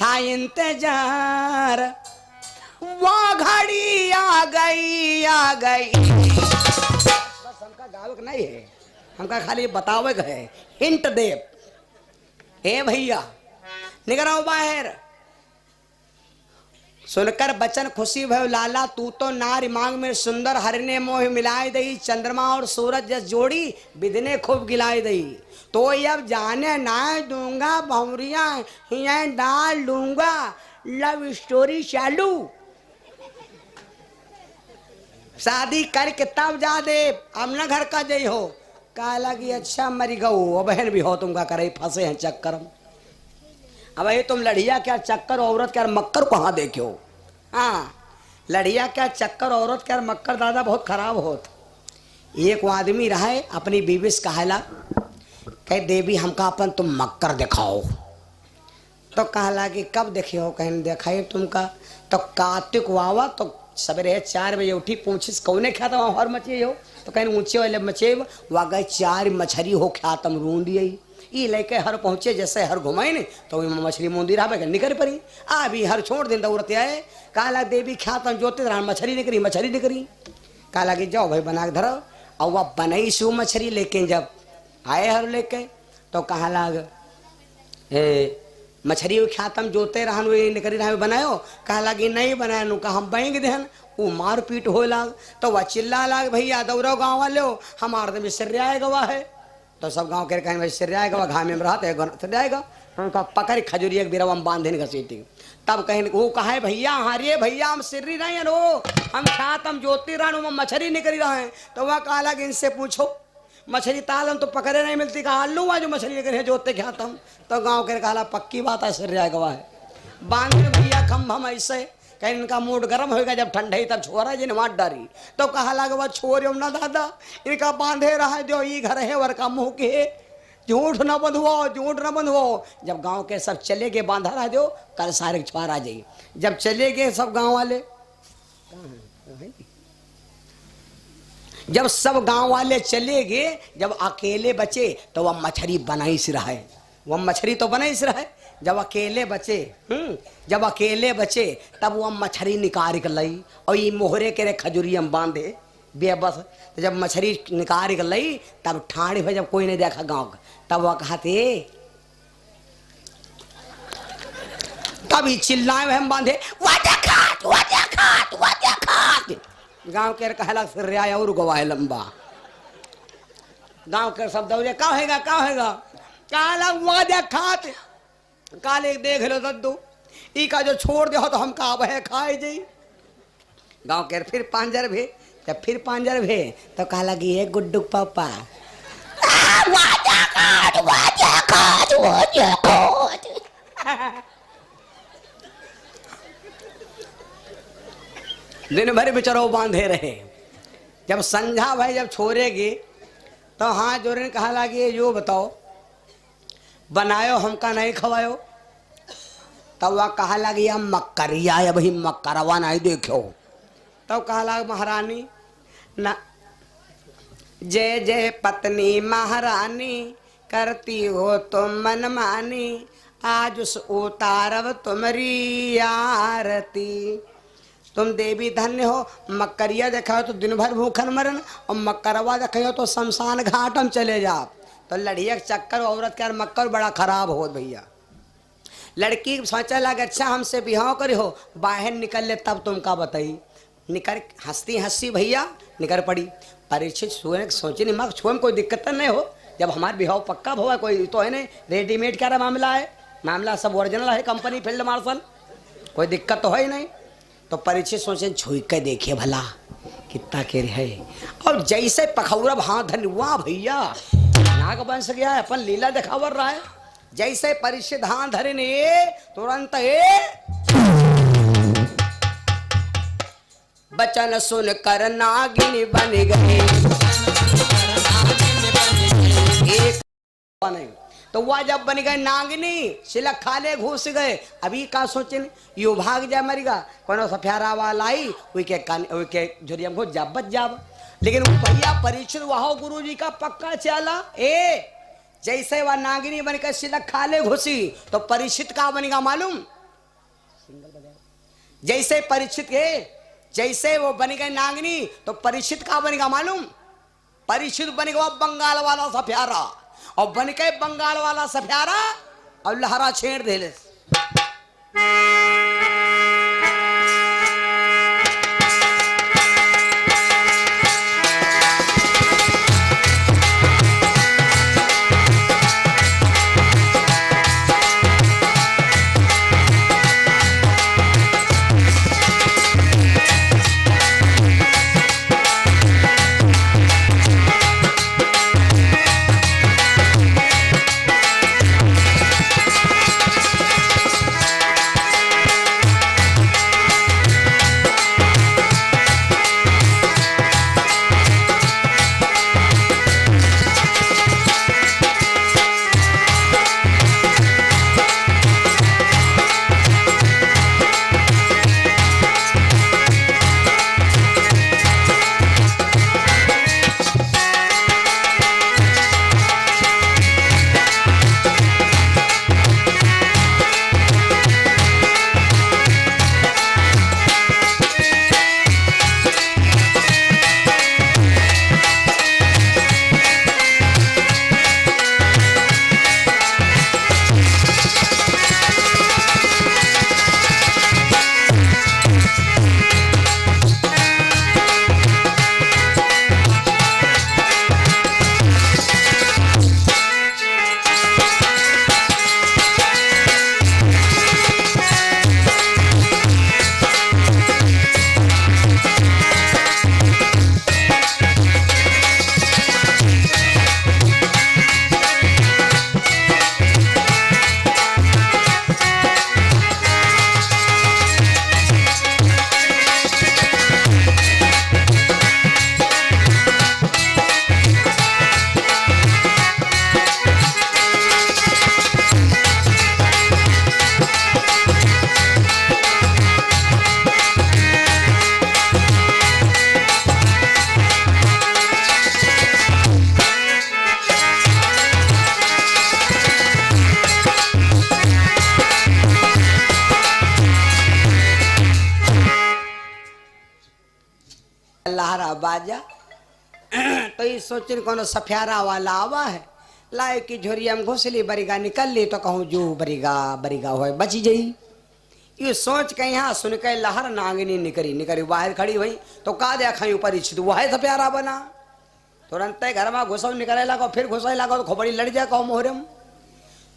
था इंतजार, वो घड़ी आ गई आ गई। बस हमका गावक नहीं है, हमका खाली बतावक है, हिंट दे। ए भैया निकलो बाहर। सुनकर बचन खुशी भयो लाला, तू तो नारी मांग में सुंदर, हरने मोह मिलाए दई, चंद्रमा और सूरज जस जोड़ी विधने खूब गिलाए दई। तो अब जाने ना दूंगा भौरिया हिया डाल दूंगा, लव स्टोरी चालू। शादी करके तब जा दे, अब न घर का जई हो। कहा लगी अच्छा मरी गऊ, बहन भी हो तुमका करे फंसे हैं चक्कर। अब ये तुम लड़िया क्या चक्कर, औरत क्या मक्कर कहाँ देखो। हाँ लड़िया क्या चक्कर, औरत क्या मक्कर दादा बहुत खराब होत। एक आदमी रहा अपनी बीवी से कहला, कह देवी हमका अपन तुम मक्कर दिखाओ। तो कहला कि कब देखियो, कहीं दिखाई तुमका। तो कार्तिक वावा तो सवेरे 4 बजे उठी, पूछिस कौने ख्या था हर मचे हो। तो कहीं ऊंचे वाले मचे वह गए 4 मछली हो ख्या तम रूंद दिए। ई लेके हर पहुंचे, जैसे हर घुमाई ने तो मछली मुंदी रहा निकर परी। अभी हर छोड़ दिन दौड़ते आए। काला देवी ख्यातम जोते रहा, मछली निकरी मछली निकरी। काला कि जाओ भाई बना के धरो। और वह बनाई सु मछली लेके जब आए हर लेके तो कहा लाग मछली ख्यातम जोते रहन वही निकरी रहा बनायो। कहा लगी नहीं बनाया नु कहा हम बैंक देहन। वो मार पीट हो लाग तो वह चिल्ला लाग, भैया दौड़ो गाँव वाले हो, हमारे तो मिसर्या गवा है। तो सब गांव के कहें वैसे जाएगा, घाम में रहते है जाएगा। उनका पकड़ खजूरी एक बिरवा बांधे घसीटी। तब कहें वो कहा है भैया हरे भैया हम सिर्री नहीं है नो, हम खात हम ज्योति रानू मछली निकली रहा है। तो वह कहा लगे इनसे पूछो मछली ताल तो पकड़े नहीं मिलती, कहा लू जो मछली निकली जोते ख्यात हम। तो गाँव के कहा पक्की बात है सिर गवा है बांध भैया खम हम ऐसे। कहीं इनका मूड गर्म होगा, जब ठंडई तब छोरा जी ने मार डारी। तो कहा लगा वह छोर ना दादा इनका बांधे रहा जो ये घर है वर का मुँह के, झूठ न बंधुओ झूठ न बंधुओ। जब गांव के सब चले गए बांधा रहा दो, कल सारे छुआर आ जाइए। जब चले गए सब गांव वाले, जब सब गांव वाले चले गए, जब अकेले बचे तो वह मछली बनाई से रहा है। वह मछली तो बनाई से रहा है। जब अकेले बचे जब अकेले बचे तब वह मछली निकाल कर लाई और ये मोहरे के रे खजूरी हम बांधे बेबस। तो जब मछली निकाल कर लाई तब ठाणे भाई जब कोई नहीं देखा गांव का, तब वह कहते तभी चिल्लाए हम बांधे गांव के कहला फिर आया और गवाह लंबा। गांव के सब दौड़े का होगा काला वादे खात। काले देख लो दद्दू ई का जो छोड़ दे हो तो हम का वह खाए जी। गांव के फिर पांजर भे, जब फिर पांजर भे तो कहा लगी है गुड्डू पापा दिन भर बेचारो बांधे रहे। जब संझा भाई जब छोड़ेगी तो हाँ जोरे ने कहा लगी यो बताओ बनायो हमका नहीं खवायो। तब वह कहा लगी हम मक्करिया है भाई मक्करवा नहीं देखो। तब कहा लगा महारानी ना जय जय पत्नी महारानी करती हो तुम मनमानी, आज उस उतारव तुम्हारी आरती। तुम देवी धन्य हो, मक्करिया देखा तो दिन भर भूखन मरन और मक्करवा देखा तो शमशान घाट हम चले जाओ। तो लड़िया चक्कर औरत के मक्कर बड़ा खराब हो भैया। लड़की सोचा लगे अच्छा हमसे बिहाव करे हो, बाहर निकल ले तब तुमका बताई। निकल हंसती हंसी भैया निकल पड़ी। परीक्षित सोचे नहीं मग छुए में कोई दिक्कत नहीं हो, जब हमारे बिहाव पक्का हुआ कोई तो है नहीं रेडीमेड क्या मामला है, मामला सब ओरिजिनल है कंपनी फील्ड मार्शल, कोई दिक्कत तो है ही नहीं। तो परीक्षित सोचे छुई के देखिए भला कितना के है। और जैसे पखौरा हाँ धन वाह भैया नाग बन सक गया है, अपन लीला दिखावर रहा है। जैसे परिषद हाँ धरने तुरंत बचन सुन कर नागिनी बन गए। एक तो वह जब बन गए नागिनी सिलक खाले घुस गए। अभी का सोचे यू भाग जा मरेगा कोनो सफ्यारा वाला आई के झुरिया को जब बच जाब। लेकिन भैया परीक्षित वह गुरु जी का पक्का चला। जैसे वह नागिनी बनकर सिलक खाले घुसी तो परीक्षित का बनेगा मालूम, जैसे परीक्षित के जैसे वो बन गए नागिनी, तो परीक्षित का बनेगा मालूम? परीक्षित बनेगा बंगाल वाला सफियारा, और बन के बंगाल वाला सफियारा और लहरा छेड़ दे ले। लहरा बाजा तो ये सोचने कौन सफियारा वाला आवा है, लाए की झोरिया में घुसली बरिगा निकल ली, तो कहूँ जो बरिगा बरिगा हो बची जाई। ये सोच के यहाँ सुन के लहर नागिनी निकरी निकरी बाहर खड़ी हुई, तो का देखा परीक्षित वह सफियारा बना। तुरंत घर में घुसो निकले लगा, फिर घुसे लगा तो खोपड़ी लड़ जाए कहो मोहरम।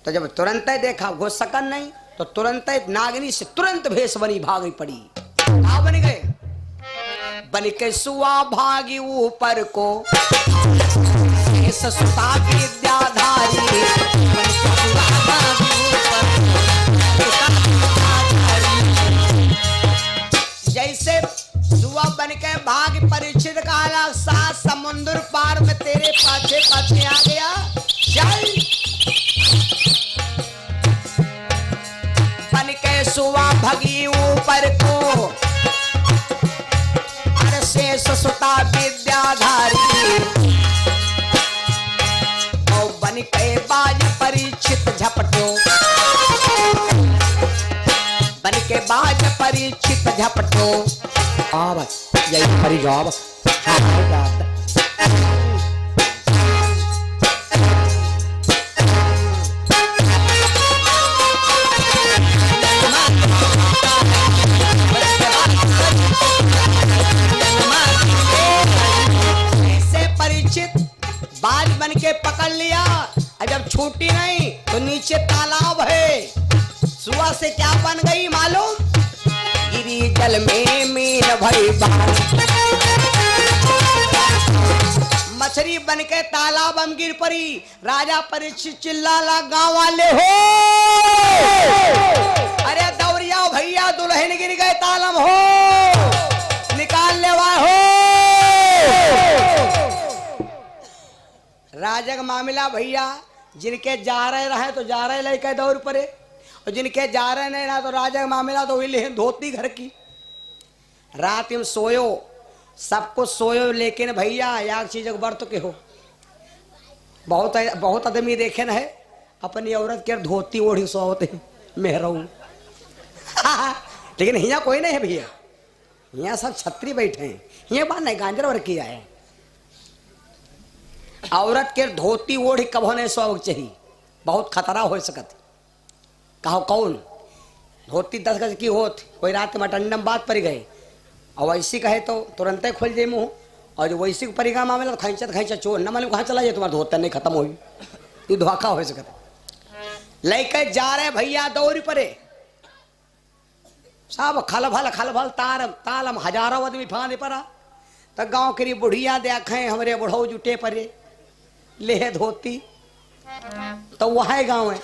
तो जब तुरंत देखा घुस सकन नहीं, तो तुरंत नागिनी से तुरंत भेष बनी भागी पड़ी। कहा बन गए? बन के सुआ भागी ऊपर को सुता विद्याधारी, बन के सुआ भागी ऊपर। जैसे सुआ बन के भाग परीक्षित का सात समुद्र पार में तेरे पाछे पाछे आ गया। चल बन के सुआ भगी ऊपर को सुता विद्याधारी, और बन के बाज परीक्षित झपटो, बन के बाज परीक्षित झपटो। यही परी जवाब बाज बन के पकड़ लिया, और जब छूटी नहीं तो नीचे तालाब है। सुआ से क्या बन गई मालूम? गिरी जल में मीन भई मछली बन के तालाब में गिर पड़ी। राजा परीक्षित चिल्ला गांव वाले हो, अरे दौड़िया भैया दुल्हन गिर गए तालाब हो, निकाल ले हो। राजा का मामला भैया, जिनके जा रहे तो जा रहे लेके दौड़ पड़े, और जिनके जा रहे नहीं रहा तो राजा का मामला तो वही धोती घर की। रात में सोयो, सब कुछ सोयो, लेकिन भैया याग चीज वर्त के हो। बहुत आदमी देखे न है अपनी औरत के धोती ओढ़ी सोते मेहरऊ लेकिन यहाँ कोई नहीं है भैया, यहाँ सब छत्री बैठे हैं, यहाँ बात नहीं गांजर और किया है। औरत के धोती ओढ़ी कब होने सो चाहिए, बहुत खतरा हो सकत। कहो कौन धोती 10 गज की होत, कोई रात में टंडम बात पर गए और वैसी कहे तो तुरंत ही खोल जाए मुँह, और जो वैसी परिगा मामला तो खैंचा चोर न मालूम कहाँ चला जाए, तुम्हारा धोता नहीं खत्म हो, ये धोखा हो सकता। लेके जा रहे भैया दौरी परे, सब खल भल तालम हजारों आदमी फाने पड़ा, तो गाँव की बुढ़िया देखे हमारे बुढ़ऊ जुटे परे ले धोती, तो वह गाँव है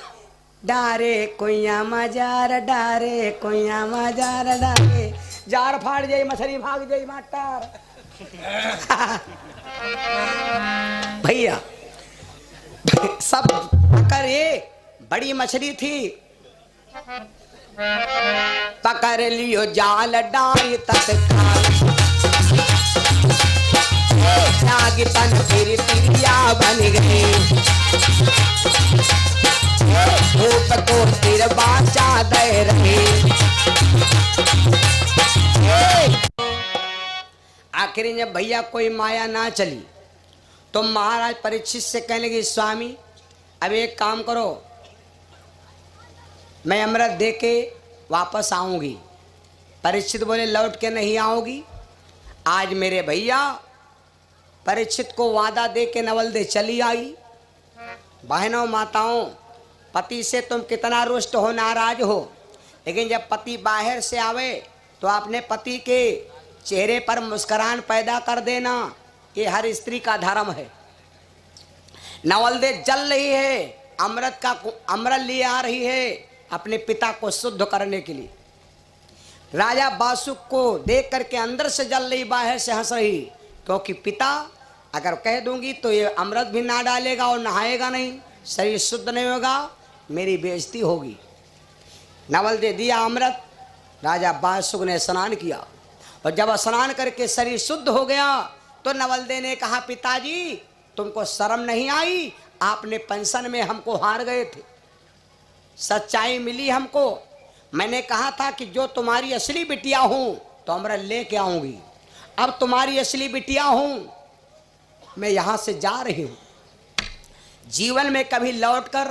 डारे कोइया मजार, डारे कोइया मजार, डारे जार फाड़ जाई मछली भाग जाई माटर। भैया सब पकड़, ये बड़ी मछली थी, पकड़ लियो जाल डाल तत्काल, तन फिर तिरिया बन गए, भूत को फिर बाचा दे रहे। आखिर जब भैया कोई माया ना चली तो महाराज परीक्षित से कहने लगे, स्वामी अब एक काम करो, मैं अमृत दे के वापस आऊंगी। परीक्षित बोले लौट के नहीं आओगी। आज मेरे भैया परीक्षित को वादा दे के नवल दे चली आई। बहनों माताओं, पति से तुम कितना रुष्ट हो, नाराज हो, लेकिन जब पति बाहर से आवे तो अपने पति के चेहरे पर मुस्कुराहट पैदा कर देना, ये हर स्त्री का धर्म है। नवलदे जल रही है, अमृत लिए आ रही है अपने पिता को शुद्ध करने के लिए। राजा बासुक को देख करके अंदर से जल रही, बाहर से हंस रही, क्योंकि पिता अगर कह दूंगी तो ये अमृत भी ना डालेगा और नहाएगा नहीं, शरीर शुद्ध नहीं होगा, मेरी बेइज्जती होगी। नवल दे दिया अमृत, राजा बासुक ने स्नान किया, और जब स्नान करके शरीर शुद्ध हो गया तो नवलदे ने कहा, पिताजी तुमको शर्म नहीं आई, आपने पेंशन में हमको हार गए थे, सच्चाई मिली हमको, मैंने कहा था कि जो तुम्हारी असली बिटिया हूं तो अमृत लेके आऊंगी, अब तुम्हारी असली बिटिया हूं, मैं यहां से जा रही हूं, जीवन में कभी लौटकर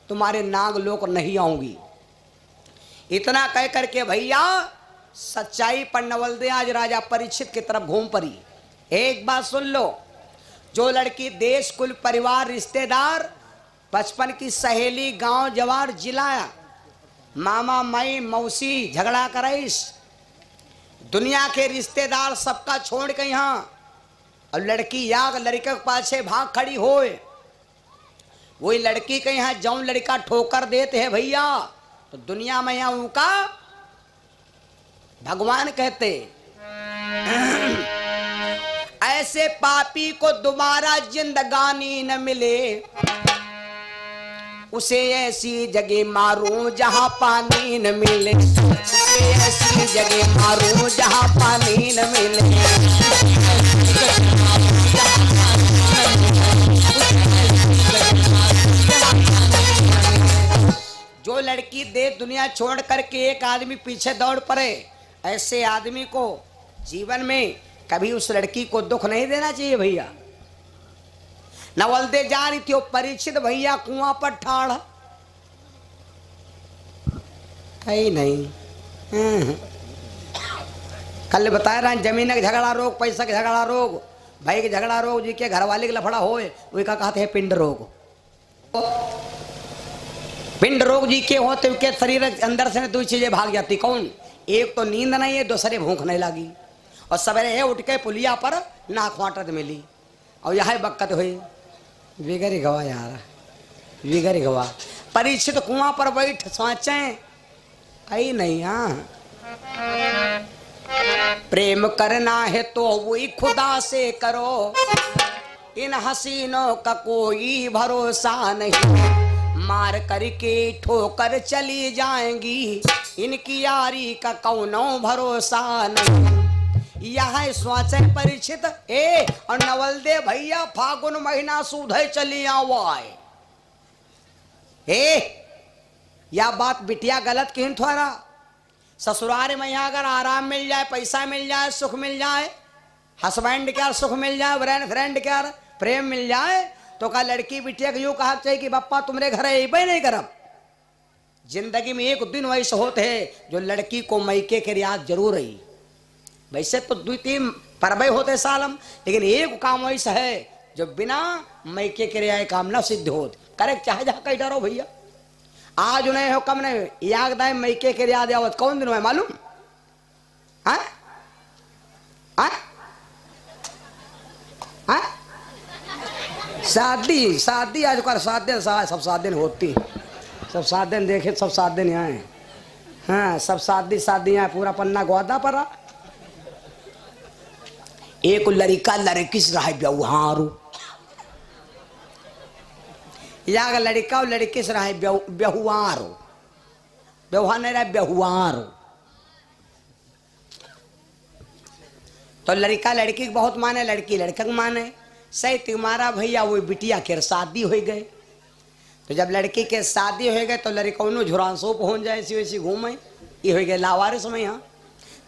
तुम्हारे नागलोक नहीं आऊंगी। इतना कह करके भैया सच्चाई पर नवलदे आज राजा परीक्षित की तरफ घूम पड़ी। एक बात सुन लो, जो लड़की देश कुल परिवार रिश्तेदार बचपन की सहेली गांव जवार जिला मामा माई मौसी झगड़ा कराइस, दुनिया के रिश्तेदार सबका छोड़ के यहाँ, और लड़की याग लड़के के पाछे भाग खड़ी होए, वही लड़की के यहाँ जौन लड़का ठोकर देते हैं भैया तो दुनिया में यहाँ उनका भगवान कहते ऐसे पापी को दोबारा जिंदगानी न मिले, उसे ऐसी जगह मारूं जहां पानी न मिले, उसे ऐसी जगह मारूं जहां पानी न मिले। जो लड़की दे दुनिया छोड़ करके एक आदमी पीछे दौड़ पड़े, ऐसे आदमी को जीवन में कभी उस लड़की को दुख नहीं देना चाहिए भैया। नवलदे जा रही थी, परीक्षित भैया कुआं पर ठाड़ है नहीं। कल बताया रहा जमीन का झगड़ा रोग, पैसा का झगड़ा रोग, भाई के झगड़ा रोग, जी के घर वाले के लफड़ा होए वही का कहते हैं पिंड रोग। पिंड रोग जी के होते उनके शरीर अंदर से दो चीजें भाग जाती, कौन? एक तो नींद नहीं है, दूसरे भूख नहीं लगी, और सवेरे उठ के पुलिया पर नाक वाटत मिली, और यह बक्कत हुई विगरी गवा यार, विगरी गवा। परीक्षित कुआं पर बैठ सोचे आई नहीं। हाँ, प्रेम करना है तो वही खुदा से करो, इन हसीनों का कोई भरोसा नहीं, मार करके ठोकर चली जाएंगी, इनकी यारी का कौनो भरोसा नहीं। यह सोचे परीक्षित ए और नवलदे भैया फागुन महीना सुधे चली आवाए ए, या बात बिटिया गलत कहीं थोड़ा ससुराल में यहाँ अगर आराम मिल जाए, पैसा मिल जाए, सुख मिल जाए, हस्बैंड क्या सुख मिल जाए, फ्रेंड क्या प्रेम मिल जाए, तो का लड़की बिटिया को यूँ कहा चाहिए कि बप्पा तुम्हारे घर है नहीं करब। जिंदगी में एक दिन वैसे होते हैं जो लड़की को मैके के रियाज जरूर रही। वैसे तो 2-3 परबे होते सालम, लेकिन एक काम वैसा है जो बिना मैके के रियाज काम ना सिद्ध होते। करे चाहे जहाँ कहीं डरो भैया, आज नहीं हो कम नहीं याद दाए मैके के रियाज आवत कौन दिन है मालूम? हाँ हाँ हाँ शादी आजकल 7 दिन सब 7 दिन होती, सब 7 दिन देखे, सब 7 दिन यहाँ है। हाँ सब शादी यहाँ पूरा पन्ना ग्वादा पड़ा। एक लड़का लड़की से रहा व्यवहारू, या लड़का और लड़की से रहा व्यवहार, व्यवहार नहीं रहा व्यवहार। तो लड़का लड़की को बहुत माने, लड़की लड़का को माने। सही तुम्हारा भैया वो बिटिया के शादी हो गए। तो जब लड़की के शादी हो गए तो लड़का झुरानसो पहुँच जाए, ऐसी वैसी घूमे, ये हो गए लावारे समय यहाँ।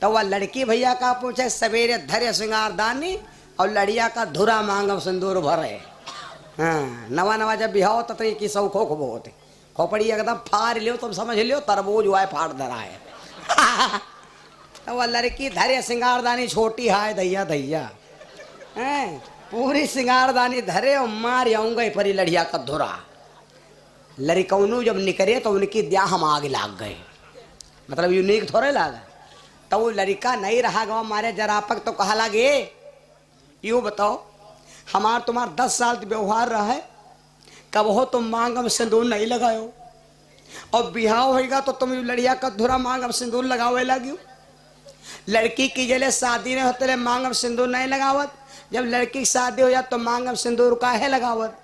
तो वह लड़की भैया का पूछे सवेरे धैर्य श्रृंगार दानी और लड़िया का धुरा मांगम सिंदूर भरे। हाँ नवा जब बिहाव तो की सब खो खो होते खोपड़ी एकदम फाड़ लियो, तुम समझ लियो तरबूज हुआ है फाड़ धरा है। तो वह लड़की धैर्य श्रृंगारदानी छोटी हाय दैया दैया पूरी श्रृंगारदानी धरे और मार आऊंगा परी लड़िया का धुरा। लड़कौनू जब निकले तो उनकी द्या हम आगे लाग गए, मतलब यूनिक थोड़े लागा। तो वो लड़का नहीं रहा गवा मारे जरापक, तो कहा लगे यूँ बताओ हमार तुम्हार 10 साल व्यवहार रहा है, कब हो तुम मांग में सिंदूर नहीं लगायो, और बिहाव होगा तो तुम लड़िया का धुरा मांग में सिंदूर लगावे लगी। लड़की की जले शादी नहीं होते मांग में सिंदूर नहीं लगावत, जब लड़की की शादी हो जाए तो मांग में सिंदूर काहे लगावत।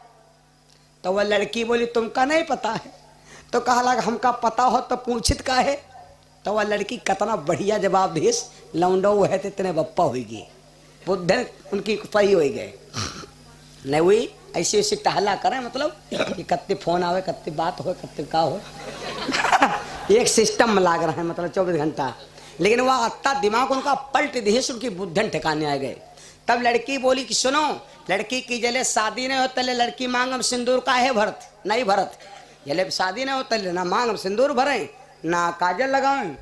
तो वह लड़की बोली तुमका नहीं पता है, तो कहा लगा हमका पता हो तो पूछित काहे। तो वह लड़की कितना बढ़िया जवाब देस, लौंडो है तो इतने बप्पा होगी, बुद्ध उनकी सही हो गए। नहीं हुई ऐसी ऐसी टहला करें, मतलब कि कत्ते फोन आवे, कत्ते बात हो, कत्ते का हो। एक सिस्टम में लाग रहा है, मतलब 24 घंटा। लेकिन वह अत्ता दिमाग उनका पलट दिए, उनकी बुद्धन ठिकाने आ गए। तब लड़की बोली कि सुनो, लड़की की जले शादी नहीं होता ले लड़की मांग में सिंदूर का है भरत नहीं भरत। जले शादी नहीं होता ले ना मांग में सिंदूर भरे, ना काजल लगाएं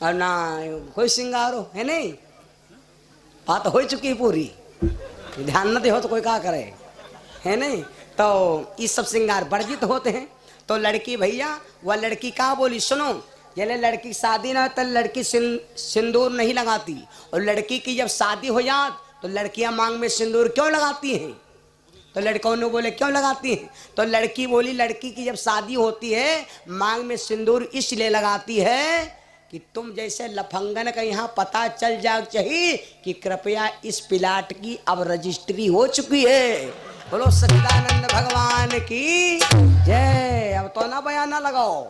और ना कोई श्रृंगार हो, है नहीं। बात हो चुकी है पूरी, ध्यान न दे हो तो कोई क्या करे, है नहीं। तो ये सब श्रृंगार वर्जित होते हैं। तो लड़की भैया वह लड़की क्या बोली सुनो, जले लड़की शादी ना तो लड़की सिंदूर नहीं लगाती, और लड़की की जब शादी हो जात तो लड़कियां मांग में सिंदूर क्यों लगाती हैं। तो लड़कों ने बोले क्यों लगाती हैं। तो लड़की बोली लड़की की जब शादी होती है मांग में सिंदूर इसलिए लगाती है कि तुम जैसे लफंगन का यहाँ पता चल जाए चाहिए कि कृपया इस प्लाट की अब रजिस्ट्री हो चुकी है। बोलो सच्चिदानंद भगवान की जय। अब तो ना बयान ना लगाओ।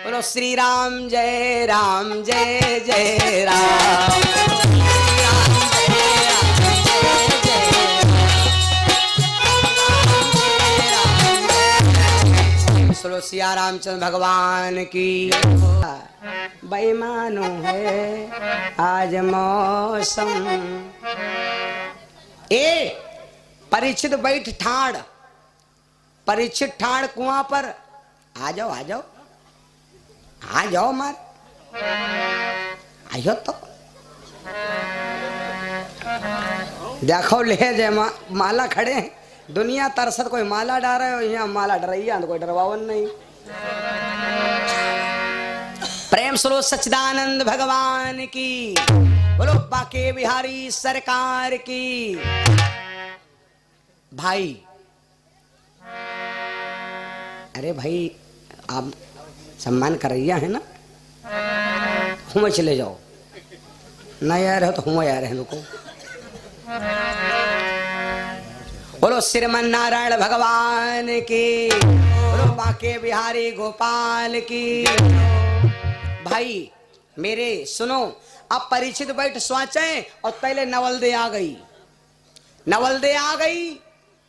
बोलो श्री राम जय राम जय जय राम। बोलो सिया रामचंद्र भगवान की। बेईमानो है आज मौसम। ए परीक्षित बैठ ठाड़, परीक्षित ठाड़ कुआं पर। आ जाओ आ जाओ आ जाओ मार आयो। तो देखो ले जय माला खड़े हैं, दुनिया तरसत कोई माला डर रहे हो, यहाँ माला डरैया तो कोई डरवावन नहीं। प्रेम स्रोत सच्चिदानंद भगवान की। बोलो बाके बिहारी सरकार की। भाई अरे भाई आप सम्मान कर रही है ना, हुए चले जाओ, ना यार हो तो हुए यार है लोगों। बोलो श्रीमन नारायण भगवान की। बोलो बाके बिहारी गोपाल की। भाई मेरे सुनो, अब परीक्षित बैठ स्वाचे और पहले नवलदे आ गई। नवलदे आ गई,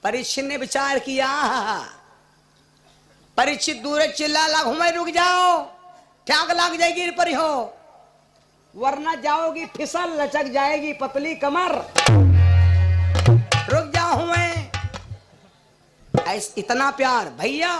परीक्षित ने विचार किया परीक्षित दूर चिल्ला लागू मैं रुक जाओ, ठ्याक लाग जाएगी पर हो, वरना जाओगी फिसल लचक जाएगी पतली कमर, रुक जाओ मैं। इतना प्यार भैया